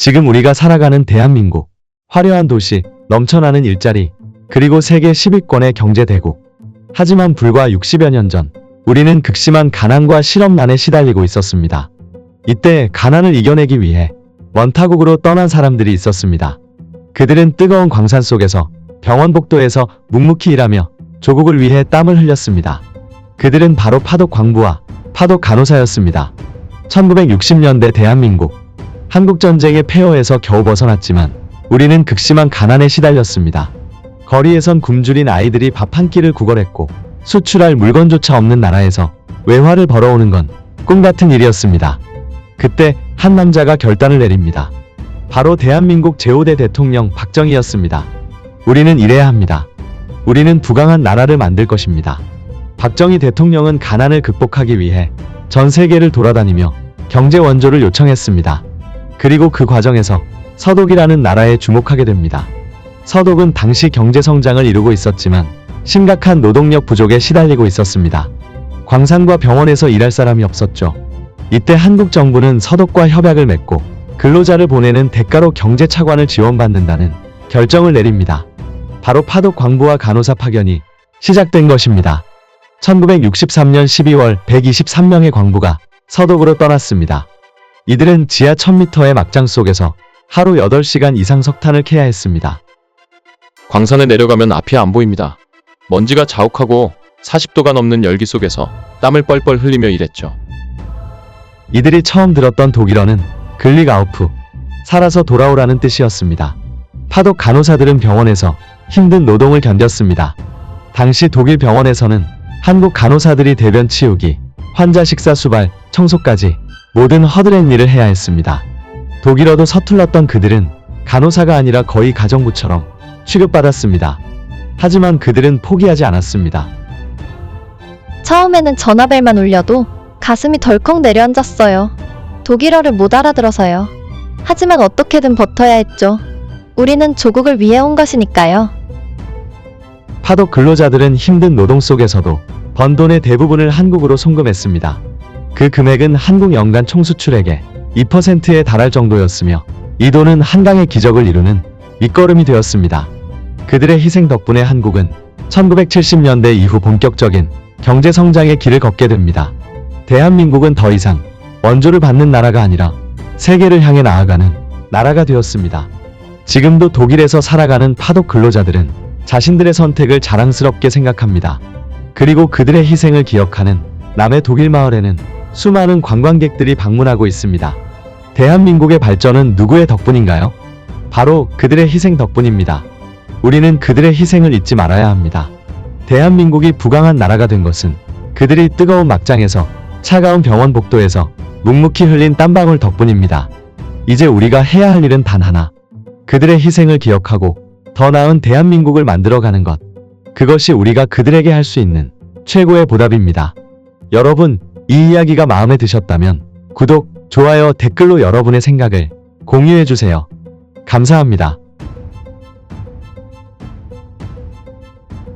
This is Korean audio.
지금 우리가 살아가는 대한민국, 화려한 도시, 넘쳐나는 일자리, 그리고 세계 10위권의 경제대국. 하지만 불과 60여 년 전, 우리는 극심한 가난과 실업난에 시달리고 있었습니다. 이때 가난을 이겨내기 위해 원타국으로 떠난 사람들이 있었습니다. 그들은 뜨거운 광산 속에서 병원 복도에서 묵묵히 일하며 조국을 위해 땀을 흘렸습니다. 그들은 바로 파독 광부와 파독 간호사였습니다. 1960년대 대한민국, 한국전쟁의 폐허에서 겨우 벗어났지만 우리는 극심한 가난에 시달렸습니다. 거리에선 굶주린 아이들이 밥 한 끼를 구걸했고 수출할 물건조차 없는 나라에서 외화를 벌어오는 건 꿈같은 일이었습니다. 그때 한 남자가 결단을 내립니다. 바로 대한민국 제5대 대통령 박정희였습니다. 우리는 이래야 합니다. 우리는 부강한 나라를 만들 것입니다. 박정희 대통령은 가난을 극복하기 위해 전 세계를 돌아다니며 경제 원조를 요청했습니다. 그리고 그 과정에서 서독이라는 나라에 주목하게 됩니다. 서독은 당시 경제 성장을 이루고 있었지만 심각한 노동력 부족에 시달리고 있었습니다. 광산과 병원에서 일할 사람이 없었죠. 이때 한국 정부는 서독과 협약을 맺고 근로자를 보내는 대가로 경제 차관을 지원받는다는 결정을 내립니다. 바로 파독 광부와 간호사 파견이 시작된 것입니다. 1963년 12월 123명의 광부가 서독으로 떠났습니다. 이들은 지하 1000m의 막장 속에서 하루 8시간 이상 석탄을 캐야 했습니다. 광산에 내려가면 앞이 안 보입니다. 먼지가 자욱하고 40도가 넘는 열기 속에서 땀을 뻘뻘 흘리며 일했죠. 이들이 처음 들었던 독일어는 글릭아우프, 살아서 돌아오라는 뜻이었습니다. 파독 간호사들은 병원에서 힘든 노동을 견뎠습니다. 당시 독일 병원에서는 한국 간호사들이 대변 치우기, 환자 식사 수발, 청소까지 모든 허드렛 일을 해야 했습니다. 독일어도 서툴렀던 그들은 간호사가 아니라 거의 가정부처럼 취급받았습니다. 하지만 그들은 포기하지 않았습니다. 처음에는 전화벨만 울려도 가슴이 덜컥 내려앉았어요. 독일어를 못 알아들어서요. 하지만 어떻게든 버텨야 했죠. 우리는 조국을 위해 온 것이니까요. 파독 근로자들은 힘든 노동 속에서도 번 돈의 대부분을 한국으로 송금했습니다. 그 금액은 한국 연간 총수출액의 2%에 달할 정도였으며 이 돈은 한강의 기적을 이루는 밑거름이 되었습니다. 그들의 희생 덕분에 한국은 1970년대 이후 본격적인 경제 성장의 길을 걷게 됩니다. 대한민국은 더 이상 원조를 받는 나라가 아니라 세계를 향해 나아가는 나라가 되었습니다. 지금도 독일에서 살아가는 파독 근로자들은 자신들의 선택을 자랑스럽게 생각합니다. 그리고 그들의 희생을 기억하는 남해 독일 마을에는 수많은 관광객들이 방문하고 있습니다. 대한민국의 발전은 누구의 덕분인가요? 바로 그들의 희생 덕분입니다. 우리는 그들의 희생을 잊지 말아야 합니다. 대한민국이 부강한 나라가 된 것은 그들이 뜨거운 막장에서 차가운 병원 복도에서 묵묵히 흘린 땀방울 덕분입니다. 이제 우리가 해야 할 일은 단 하나. 그들의 희생을 기억하고 더 나은 대한민국을 만들어가는 것. 그것이 우리가 그들에게 할 수 있는 최고의 보답입니다. 여러분, 이 이야기가 마음에 드셨다면 구독, 좋아요, 댓글로 여러분의 생각을 공유해주세요. 감사합니다.